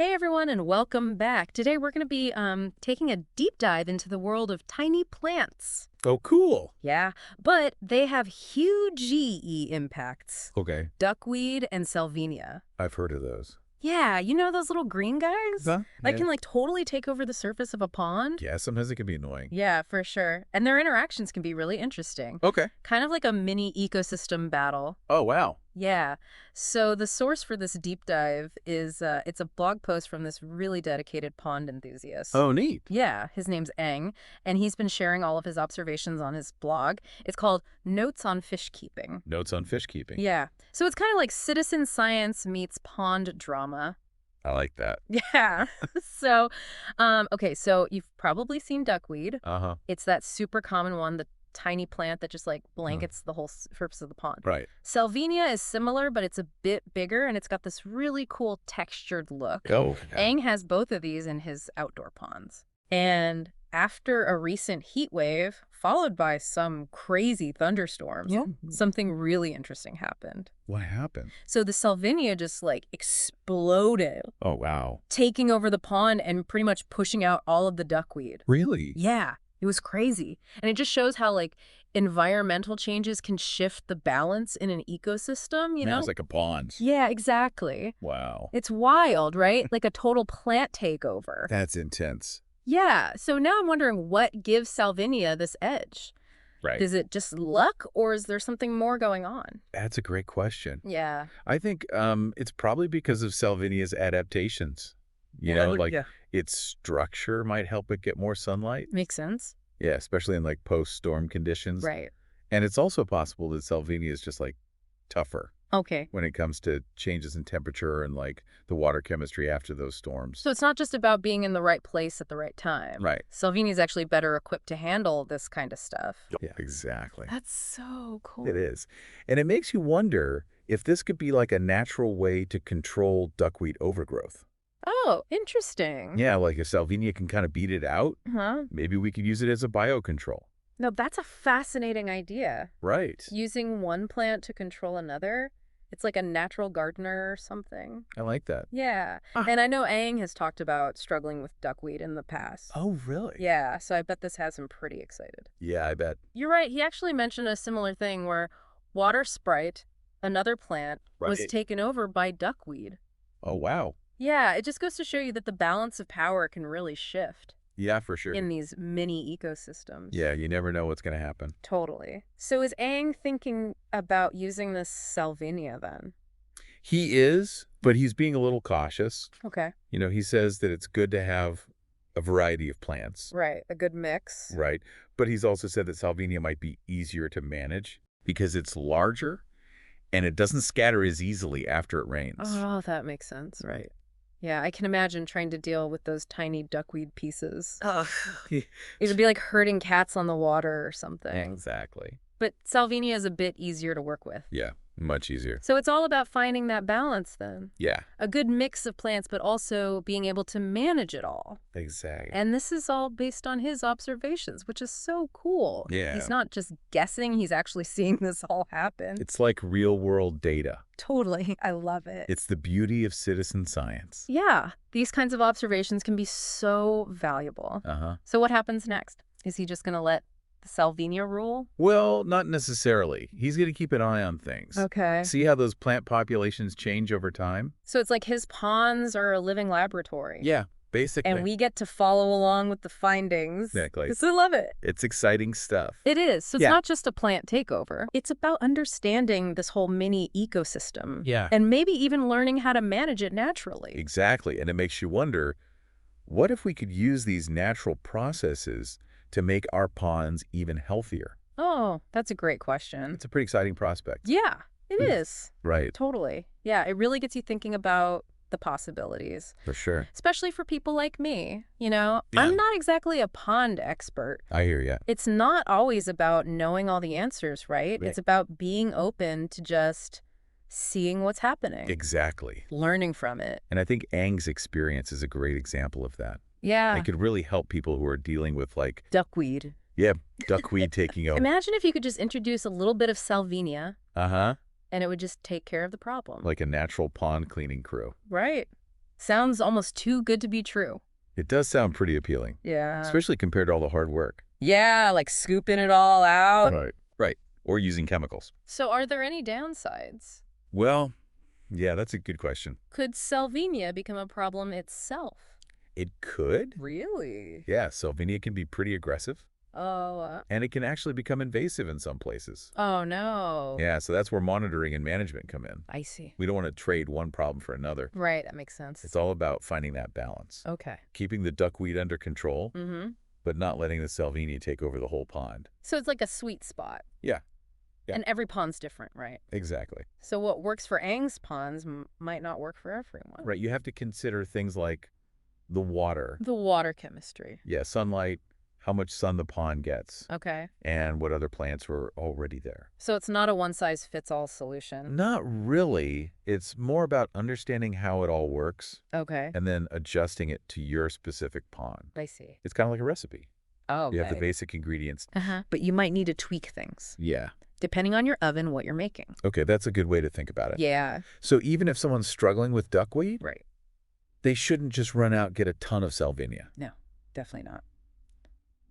Hey everyone, and welcome back. Today we're going to be taking a deep dive into the world of tiny plants. Oh, cool. Yeah, but they have huge impacts. Okay. Duckweed and Salvinia. I've heard of those. Yeah, you know those little green guys? Huh? That Yeah. can totally take over the surface of a pond? Yeah, sometimes it can be annoying. Yeah, for sure. And their interactions can be really interesting. Okay. Kind of like a mini ecosystem battle. Oh, wow. Yeah. So the source for this deep dive is it's a blog post from this really dedicated pond enthusiast. Oh, neat. Yeah, his name's Eng, and he's been sharing all of his observations on his blog. It's called Notes on Fishkeeping. Notes on fish keeping. Yeah. So it's kind of like citizen science meets pond drama. I like that. Yeah. So, okay, so you've probably seen duckweed. Uh-huh. It's that super common one, the tiny plant that just like blankets the whole surface of the pond. Right. Salvinia is similar, but it's a bit bigger, and it's got this really cool textured look. Oh, yeah. Aang has both of these in his outdoor ponds. And after a recent heat wave, followed by some crazy thunderstorms, something really interesting happened. What happened? So the Salvinia just like exploded, Oh, wow. taking over the pond and pretty much pushing out all of the duckweed. Really? Yeah, it was crazy. And it just shows how like environmental changes can shift the balance in an ecosystem, you Now know? it's like a pond. Yeah, exactly. Wow. It's wild, right? Like a total plant takeover. That's intense. Yeah, so now I'm wondering what gives Salvinia this edge. Right. Is it just luck, or is there something more going on? That's a great question. Yeah. I think it's probably because of Salvinia's adaptations. Yeah. Its structure might help it get more sunlight. Makes sense. Yeah, especially in like post-storm conditions. Right. And it's also possible that Salvinia is just like tougher Okay. when it comes to changes in temperature and like the water chemistry after those storms. So it's not just about being in the right place at the right time. Right. Salvinia's actually better equipped to handle this kind of stuff. Yeah, exactly. That's so cool. It is. And it makes you wonder if this could be like a natural way to control duckweed overgrowth. Oh, interesting. Yeah, like if Salvinia can kind of beat it out, Huh? maybe we could use it as a biocontrol. No, that's a fascinating idea. Right. Using one plant to control another. It's like a natural gardener or something. I like that. Yeah. Ah. And I know Aang has talked about struggling with duckweed in the past. Oh, really? Yeah, so I bet this has him pretty excited. Yeah, I bet. You're right. He actually mentioned a similar thing where water sprite, another plant, was Right. taken over by duckweed. Oh, wow. Yeah, it just goes to show you that the balance of power can really shift Yeah, for sure. in these mini ecosystems. Yeah, you never know what's going to happen. Totally. So is Aang thinking about using this Salvinia then? He is, but he's being a little cautious. Okay. He says that it's good to have a variety of plants. Right. A good mix. Right. But he's also said that Salvinia might be easier to manage because it's larger and it doesn't scatter as easily after it rains. Oh, that makes sense. Right. Yeah, I can imagine trying to deal with those tiny duckweed pieces. Oh, It would be like herding cats on the water or something. exactly. But Salvinia is a bit easier to work with. Yeah, much easier. So it's all about finding that balance then. Yeah, A good mix of plants, but also being able to manage it all. exactly. And this is all based on his observations, which is so cool. Yeah. He's not just guessing, he's actually seeing this all happen. It's like real-world data. Totally. I love it. It's the beauty of citizen science. Yeah, these kinds of observations can be so valuable. Uh-huh. So what happens next? Is he just going to let the Salvinia rule? Well, not necessarily. He's going to keep an eye on things. Okay. See how those plant populations change over time? So it's like his ponds are a living laboratory. Yeah, basically. And we get to follow along with the findings. Exactly. 'Cause I love it. It's exciting stuff. It is. So it's Yeah. not just a plant takeover. It's about understanding this whole mini ecosystem. Yeah. And maybe even learning how to manage it naturally. Exactly. And it makes you wonder, what if we could use these natural processes to make our ponds even healthier? Oh, that's a great question. It's a pretty exciting prospect. Yeah, it is. Right. Totally. Yeah, it really gets you thinking about the possibilities, For sure. especially for people like me. Yeah. I'm not exactly a pond expert. I hear you. It's not always about knowing all the answers, right? Right. It's about being open to just seeing what's happening, Exactly. learning from it. And I think Aang's experience is a great example of that. Yeah. It could really help people who are dealing with like, Duckweed. yeah, duckweed taking over. Imagine if you could just introduce a little bit of Salvinia Uh-huh. and it would just take care of the problem. Like a natural pond cleaning crew. Right. Sounds almost too good to be true. It does sound pretty appealing, Yeah. especially compared to all the hard work. Yeah, like scooping it all out. Right. Right. Or using chemicals. So are there any downsides? Well, yeah, that's a good question. Could Salvinia become a problem itself? It could. Really? Yeah, Salvinia can be pretty aggressive, Oh, and it can actually become invasive in some places. oh no. Yeah, so that's where monitoring and management come in. I see. We don't want to trade one problem for another. Right, that makes sense. It's all about finding that balance. Okay. Keeping the duckweed under control, Mm-hmm. but not letting the Salvinia take over the whole pond. So it's like a sweet spot. Yeah. Yeah. And every pond's different, right? Exactly. So what works for Aang's ponds might not work for everyone. Right, you have to consider things like the water. The water chemistry. Yeah, sunlight, how much sun the pond gets, Okay. and what other plants were already there. So it's not a one-size-fits-all solution. Not really. It's more about understanding how it all works Okay. and then adjusting it to your specific pond. I see. It's kind of like a recipe. Oh, You have the basic ingredients. Uh-huh. But you might need to tweak things, Yeah. depending on your oven, what you're making. Okay, that's a good way to think about it. Yeah. So even if someone's struggling with duckweed, Right. they shouldn't just run out and get a ton of Salvinia. No, definitely not.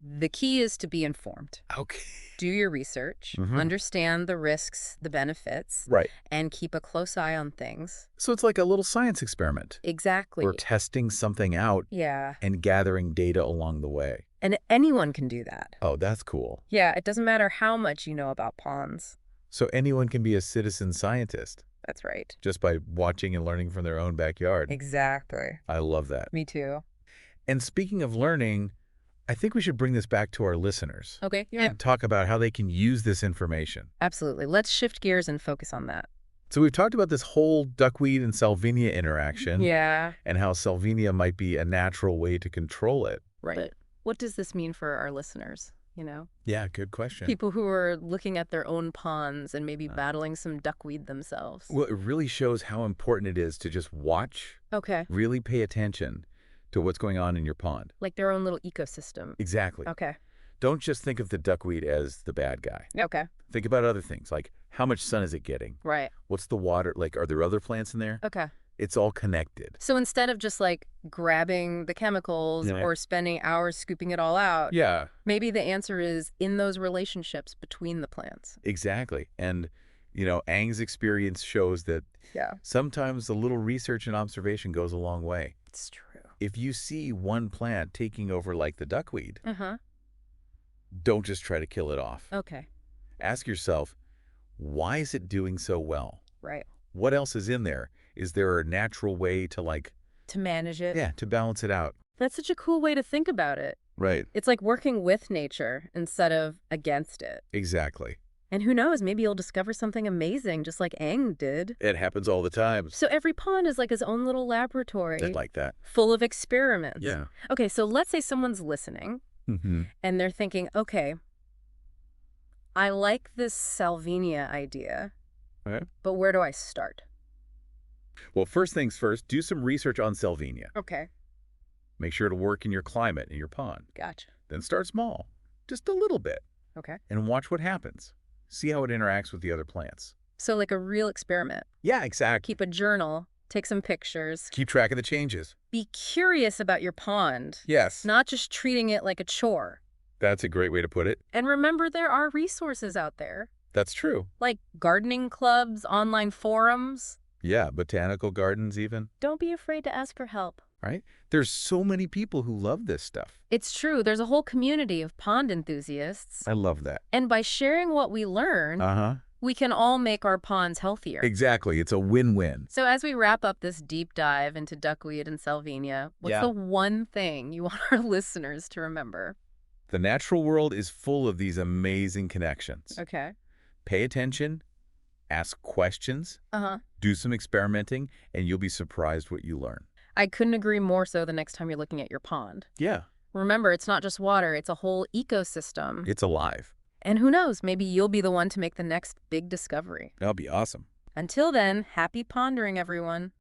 The key is to be informed. Okay. Do your research, Mhm. understand the risks, the benefits, Right. and keep a close eye on things. So it's like a little science experiment. Exactly. We're testing something out Yeah. and gathering data along the way. And anyone can do that. Oh, that's cool. Yeah, it doesn't matter how much you know about ponds. So anyone can be a citizen scientist That's right. just by watching and learning from their own backyard. Exactly. I love that. Me too. And speaking of learning, I think we should bring this back to our listeners. Okay. And talk about how they can use this information. Absolutely. Let's shift gears and focus on that. So we've talked about this whole duckweed and Salvinia interaction. Yeah. And how Salvinia might be a natural way to control it. Right. But what does this mean for our listeners? You know, Yeah, good question. people who are looking at their own ponds and maybe battling some duckweed themselves. Well, it really shows how important it is to just watch, Okay. really pay attention to what's going on in your pond. Like their own little ecosystem. Exactly. Okay. Don't just think of the duckweed as the bad guy. Okay. Think about other things, like how much sun is it getting? Right. What's the water? Like, are there other plants in there? Okay. It's all connected. So instead of just like grabbing the chemicals Yeah. or spending hours scooping it all out, Yeah, maybe the answer is in those relationships between the plants. exactly. And, Aang's experience shows that Yeah. sometimes a little research and observation goes a long way. It's true. If you see one plant taking over like the duckweed, Uh-huh. don't just try to kill it off. Okay. Ask yourself, why is it doing so well? Right. What else is in there? Is there a natural way to To manage it. to balance it out? That's such a cool way to think about it. Right. It's like working with nature instead of against it. Exactly. And who knows, maybe you'll discover something amazing just like Aang did. It happens all the time. So every pond is like his own little laboratory. I like that. Full of experiments. Yeah. Okay, so let's say someone's listening Mm-hmm. and they're thinking, okay, I like this Salvinia idea, Okay. but where do I start? Well, first things first, do some research on Salvinia. Okay, Make sure to work in your climate in your pond. gotcha. Then start small, just a little bit, Okay. and watch what happens. See how it interacts with the other plants. So like a real experiment. Yeah, exactly. Keep a journal, take some pictures, Keep track of the changes. be curious about your pond, Yes. not just treating it like a chore. That's a great way to put it. And remember, there are resources out there, That's true. like gardening clubs, online forums. Yeah, botanical gardens even, Don't be afraid to ask for help. right? There's so many people who love this stuff. It's true, there's a whole community of pond enthusiasts. I love that. And by sharing what we learn, Uh-huh. we can all make our ponds healthier. Exactly. It's a win-win. So as we wrap up this deep dive into duckweed and Salvinia, what's Yeah. the one thing you want our listeners to remember? The natural world is full of these amazing connections. Okay. Pay attention, ask questions, Uh-huh. do some experimenting, and you'll be surprised what you learn. I couldn't agree more so the next time you're looking at your pond. Yeah. Remember, it's not just water, it's a whole ecosystem. It's alive. And who knows, maybe you'll be the one to make the next big discovery. That'll be awesome. Until then, happy pondering, everyone.